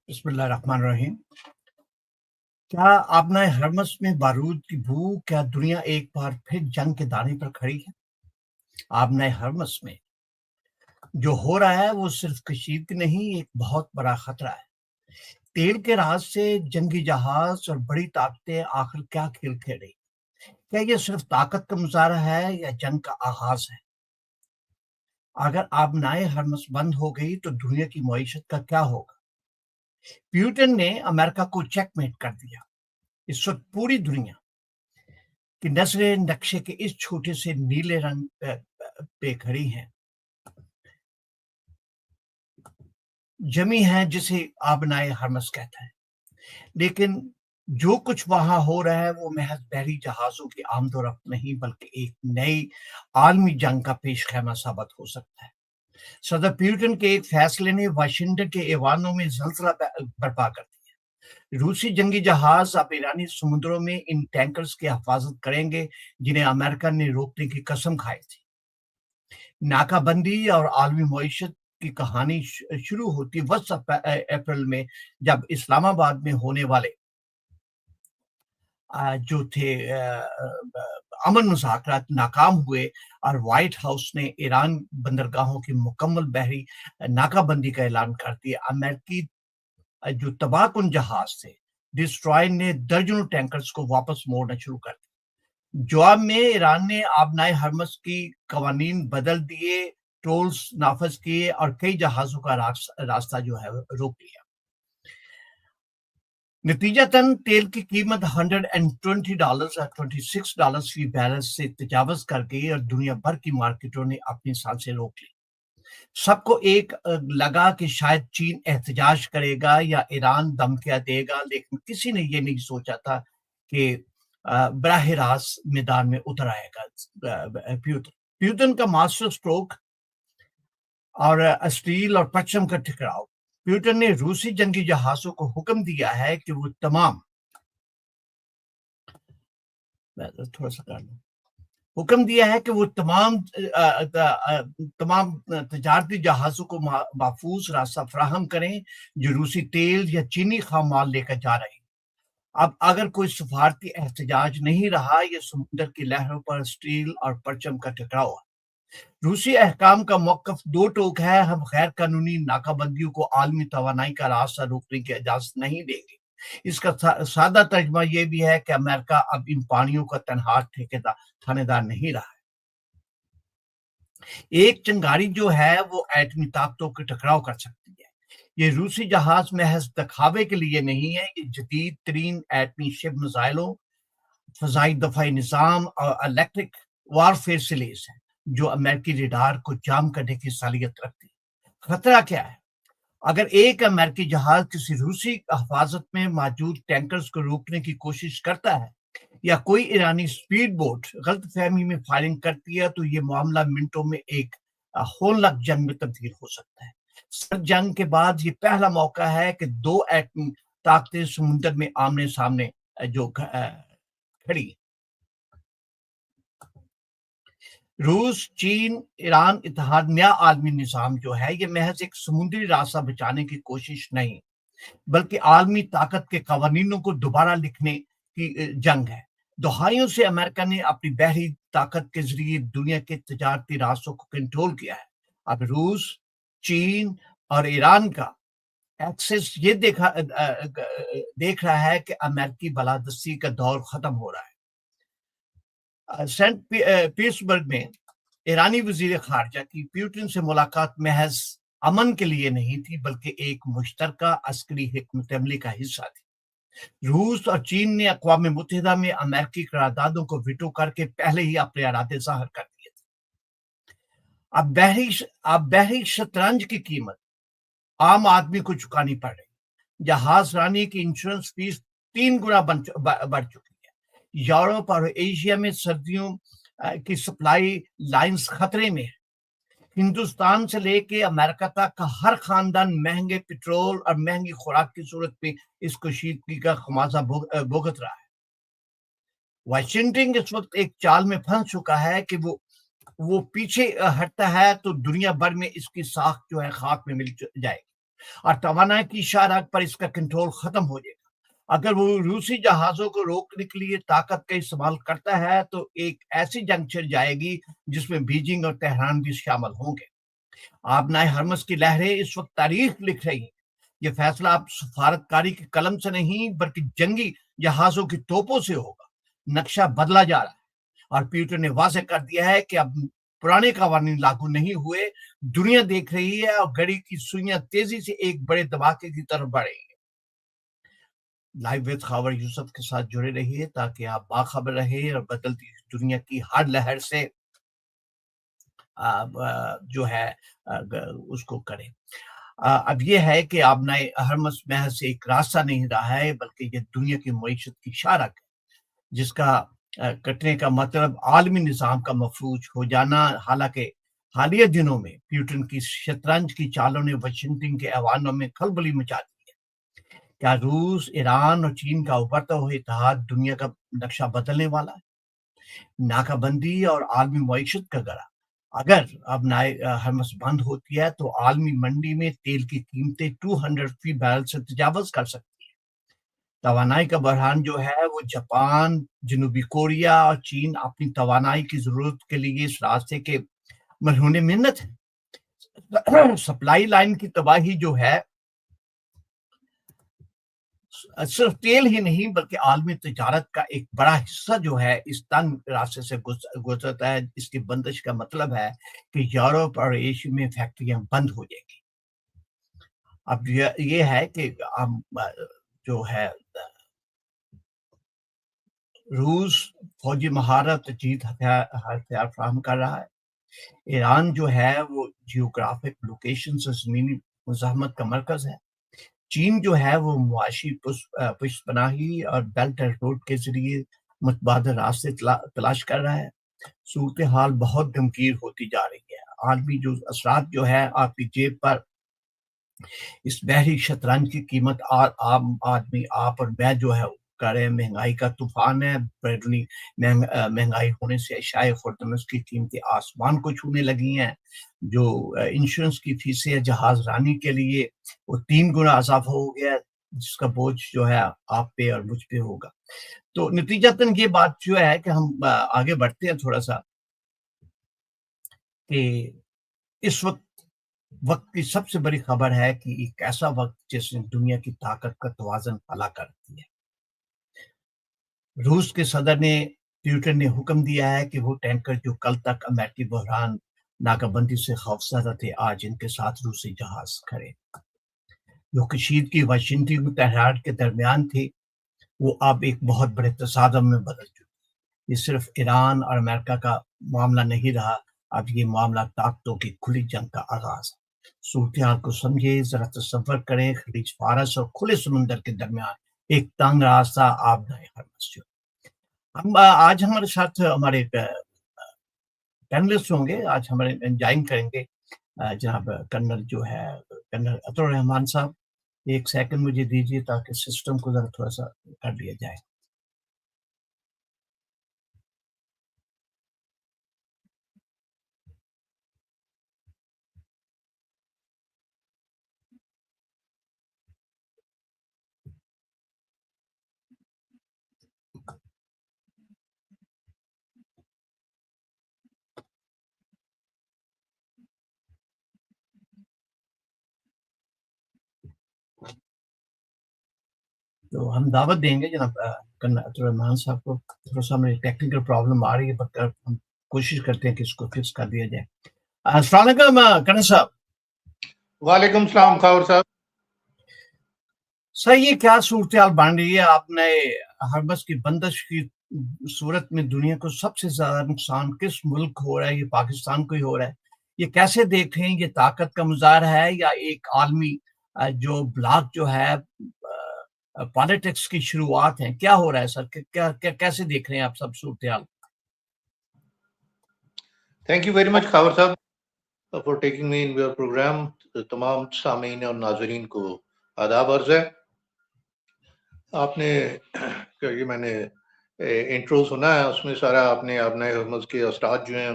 بسم اللہ الرحمن الرحیم۔ کیا آبنائے ہرمس میں بارود کی بو، کیا دنیا ایک بار پھر جنگ کے دانے پر کھڑی ہے؟ آبنائے ہرمس میں جو ہو رہا ہے وہ صرف کشیدگی نہیں، ایک بہت بڑا خطرہ ہے۔ تیل کے راز سے جنگی جہاز اور بڑی طاقتیں آخر کیا کھیل کھیل رہی؟ کیا یہ صرف طاقت کا مظاہرہ ہے یا جنگ کا آغاز ہے؟ اگر آبنائے ہرمس بند ہو گئی تو دنیا کی معیشت کا کیا ہوگا؟ پیوٹن نے امریکہ کو چیک میٹ کر دیا۔ اس وقت پوری دنیا کہ نظریں نقشے کے اس چھوٹے سے نیلے رنگ پہ کھڑی ہیں، جمی ہے جسے آبنائے ہرمس کہتا ہے۔ لیکن جو کچھ وہاں ہو رہا ہے وہ محض بحری جہازوں کی آمد و رفت نہیں، بلکہ ایک نئی عالمی جنگ کا پیش خیمہ ثابت ہو سکتا ہے۔ صدر پیوٹن کے ایک فیصلے نے واشنگٹن کے ایوانوں میں زلزلہ برپا کر دیا۔ روسی جنگی جہاز اب ایرانی سمندروں میں ان ٹینکرز کی حفاظت کریں گے جنہیں امریکہ نے روکنے کی قسم کھائی تھی۔ ناکہ بندی اور عالمی معیشت کی کہانی شروع ہوتی وسط اپریل میں، جب اسلام آباد میں ہونے والے جو تھے امن مذاکرات ناکام ہوئے اور وائٹ ہاؤس نے ایران بندرگاہوں کی مکمل بحری ناکہ بندی کا اعلان کر دیا۔ امریکی جو تباہ کن جہاز تھے ڈسٹرائر نے درجنوں ٹینکرز کو واپس موڑنا شروع کر دیا۔ جواب میں ایران نے آبنائے ہرمس کی قوانین بدل دیے، ٹولز نافذ کیے اور کئی جہازوں کا راستہ جو ہے روک لیا۔ نتیجتاً تیل کی قیمت $120 اور $26 فی بیرل سے تجاوز کر گئی اور دنیا بھر کی مارکیٹوں نے اپنی سانسیں روک لی۔ سب کو ایک لگا کہ شاید چین احتجاج کرے گا یا ایران دھمکیاں دے گا، لیکن کسی نے یہ نہیں سوچا تھا کہ براہ راست میدان میں اتر آئے گا پیوٹن کا ماسٹر سٹروک اور اسٹیل اور پرچم کا ٹکراؤ۔ پیوٹن نے روسی جنگی جہازوں کو حکم دیا ہے کہ وہ تمام تجارتی جہازوں کو محفوظ راستہ فراہم کریں جو روسی تیل یا چینی خام مال لے کر جا رہے ہیں۔ اب اگر کوئی سفارتی احتجاج نہیں رہا، یہ سمندر کی لہروں پر اسٹیل اور پرچم کا ٹکراؤ ہے۔ روسی حکام کا موقف دو ٹوک ہے: ہم غیر قانونی ناکہ بندیوں کو عالمی توانائی کا راستہ روکنے کی اجازت نہیں دیں گے۔ اس کا سادہ ترجمہ یہ بھی ہے کہ امریکہ اب ان پانیوں کا تنہا تھانے دار نہیں رہا ہے۔ ایک چنگاری جو ہے وہ ایٹمی طاقتوں کے ٹکراؤ کر سکتی ہے۔ یہ روسی جہاز محض دکھاوے کے لیے نہیں ہے، یہ جدید ترین ایٹمی شپ میزائلوں، فضائی دفاعی نظام اور الیکٹرک وارفیئر سے لیس ہے جو امریکی ریڈار کو جام کرنے کی صلاحیت رکھتی ہے۔ خطرہ کیا ہے؟ اگر ایک امریکی جہاز کسی روسی حفاظت میں موجود ٹینکرز کو روکنے کی کوشش کرتا ہے یا کوئی ایرانی سپیڈ بوٹ غلط فہمی میں فائرنگ کرتی ہے تو یہ معاملہ منٹوں میں ایک ہولناک جنگ میں تبدیل ہو سکتا ہے۔ سرد جنگ کے بعد یہ پہلا موقع ہے کہ دو ایٹمی طاقتیں سمندر میں آمنے سامنے جو کھڑی۔ روس، چین، ایران اتحاد نیا عالمی نظام جو ہے یہ محض ایک سمندری راستہ بچانے کی کوشش نہیں، بلکہ عالمی طاقت کے قوانینوں کو دوبارہ لکھنے کی جنگ ہے۔ دہائیوں سے امریکہ نے اپنی بحری طاقت کے ذریعے دنیا کے تجارتی راستوں کو کنٹرول کیا ہے۔ اب روس، چین اور ایران کا ایکسس یہ دیکھ رہا ہے کہ امریکی بالادستی کا دور ختم ہو رہا ہے۔ سینٹ پیٹرزبرگ میں ایرانی وزیر خارجہ کی پیوٹن سے ملاقات محض امن کے لیے نہیں تھی، بلکہ ایک مشترکہ عسکری حکمت عملی کا حصہ تھی۔ روس اور چین نے اقوام متحدہ میں امریکی قراردادوں کو ویٹو کر کے پہلے ہی اپنے ارادے ظاہر کر دیے تھے۔ اب بحری شطرنج کی قیمت عام آدمی کو چکانی پڑ رہی۔ جہاز رانی کی انشورنس فیس 3 گنا بڑھ چکی ہے۔ یورپ اور ایشیا میں سردیوں کی سپلائی لائنز خطرے میں ہے۔ ہندوستان سے لے کے امریکہ تک کا ہر خاندان مہنگے پیٹرول اور مہنگی خوراک کی صورت میں اس کشیدگی کا خمیازہ بھگت رہا ہے۔ واشنگٹن اس وقت ایک چال میں پھنس چکا ہے کہ وہ پیچھے ہٹتا ہے تو دنیا بھر میں اس کی ساکھ جو ہے خاک میں مل جائے گی۔ اور توانائی کی شاہراہ پر اس کا کنٹرول ختم ہو جائے گا۔ اگر وہ روسی جہازوں کو روکنے کے لیے طاقت کا استعمال کرتا ہے تو ایک ایسی جنگ چھڑ جائے گی جس میں بیجنگ اور تہران بھی شامل ہوں گے۔ آبنائے ہرمز کی لہریں اس وقت تاریخ لکھ رہی ہیں۔ یہ فیصلہ اب سفارتکاری کی قلم سے نہیں بلکہ جنگی جہازوں کی توپوں سے ہوگا۔ نقشہ بدلا جا رہا ہے اور پیوٹن نے واضح کر دیا ہے کہ اب پرانے قوانین لاگو نہیں ہوئے۔ دنیا دیکھ رہی ہے اور گھڑی کی سوئیاں تیزی سے ایک بڑے دھماکے کی طرف بڑھ رہی ہیں۔ لائیو وتھ خاور یوسف کے ساتھ جڑے رہیے تاکہ آپ باخبر رہیں اور بدلتی دنیا کی ہر لہر سے جو ہے اس کو کریں۔ اب یہ ہے کہ آبنائے ہرمز محض ایک راستہ نہیں رہا ہے بلکہ یہ دنیا کی معیشت کی شاہراہ ہے جس کا کٹنے کا مطلب عالمی نظام کا مفلوج ہو جانا۔ حالانکہ حالیہ دنوں میں پیوٹن کی شطرنج کی چالوں نے واشنگٹن کے ایوانوں میں کھلبلی مچا دی ہے۔ کیا روس، ایران اور چین کا ابھرتا ہوا اتحاد دنیا کا نقشہ بدلنے والا ہے؟ ناکہ بندی اور عالمی معیشت کا گڑا اگر اب ہرمز بند ہوتی ہے تو عالمی منڈی میں تیل کی قیمتیں 200 فی بیرل سے تجاوز کر سکتی ہیں۔ توانائی کا بحران جو ہے وہ جاپان، جنوبی کوریا اور چین اپنی توانائی کی ضرورت کے لیے اس راستے کے مرہون منت ہے۔ سپلائی لائن کی تباہی جو ہے صرف تیل ہی نہیں بلکہ عالمی تجارت کا ایک بڑا حصہ جو ہے اس تنگ راستے سے گزرتا ہے۔ اس کی بندش کا مطلب ہے کہ یورپ اور ایشیا میں فیکٹریاں بند ہو جائیں گی۔ اب یہ ہے کہ جو ہے روس فوجی مہارت جیت ہتھیار فراہم کر رہا ہے۔ ایران جو ہے وہ جیوگرافک لوکیشن سے زمینی مزاحمت کا مرکز ہے۔ چین جو ہے وہ معاشی پشت پناہی اور بیلٹ اینڈ روڈ کے ذریعے متبادل راستے تلاش کر رہا ہے۔ صورتحال بہت غمگین ہوتی جا رہی ہے۔ عالمی جو اثرات جو ہے آپ کی جیب پر اس بحری شطرنج کی قیمت عام آدمی آپ اور میں جو ہے کرے مہنگائی کا طوفان ہے۔ بیرونی مہنگائی ہونے سے اشیاء خوردنوش کی قیمتیں آسمان کو چھونے لگی ہیں۔ جو انشورنس کی فیسیں جہاز رانی کے لیے وہ 3 گنا اضافہ ہو گیا ہے جس کا بوجھ جو ہے آپ پہ اور مجھ پہ ہوگا۔ تو نتیجتاً یہ بات جو ہے کہ ہم آگے بڑھتے ہیں تھوڑا سا کہ اس وقت کی سب سے بڑی خبر ہے کہ ایک ایسا وقت جس نے دنیا کی طاقت کا توازن ہلا کر دیا ہے۔ روس کے صدر نے پیوٹن نے حکم دیا ہے کہ وہ ٹینکر جو کل تک امریکی بحران ناکہ بندی سے خوفزدہ تھے آج ان کے ساتھ روسی جہاز کھڑے جو کشیدگی واشنگٹن اور تہران کے درمیان تھے وہ اب ایک بہت بڑے تصادم میں بدل چکی۔ یہ صرف ایران اور امریکہ کا معاملہ نہیں رہا، اب یہ معاملہ طاقتوں کی کھلی جنگ کا آغاز ہے۔ صورتحال کو سمجھے، ذرا تصور کریں خلیج فارس اور کھلے سمندر کے درمیان ایک تنگ راستہ آبنائے ہرمز۔ ہم آج ہمارے ساتھ ہمارے پینلسٹ ہوں گے، آج ہمارے جوائن کریں گے جناب کرنل جو ہے کرنل عطر الرحمان صاحب۔ ایک سیکنڈ مجھے دیجیے تاکہ سسٹم کو ذرا تھوڑا سا کر لیا جائے۔ تو ہم دعوت دیں گے جناب کرنل عطر الرحمان صاحب کو۔ تھوڑا سا ہمیں ٹیکنیکل پرابلم آ رہی ہے پر ہم کوشش کرتے ہیں کہ اس کو فکس کر دیا جائے۔ السلام علیکم کرنل صاحب۔ وعلیکم السلام خاور صاحب۔ سر یہ کیا صورتحال بن رہی ہے؟ آپ نے ہرمز کی بندش کی صورت میں دنیا کو سب سے زیادہ نقصان کس ملک ہو رہا ہے؟ یہ پاکستان کو ہی ہو رہا ہے۔ یہ کیسے دیکھ رہے ہیں؟ یہ طاقت کا مظاہرہ ہے یا ایک عالمی جو بلاک جو ہے پالیٹکس کی شروعات ہیں؟ کیا ہو رہا ہے سر؟ کیسے دیکھ رہے ہیں آپ سب صورتحال؟ Thank you very much Khawar صاحب for taking me in your programme. تمام سامعین اور ناظرین کو آداب عرض ہے۔ آپ نے یہ میں نے انٹرو سنا ہے، اس میں سارا آپ نے آبنائے ہرمز کے اثرات جو ہیں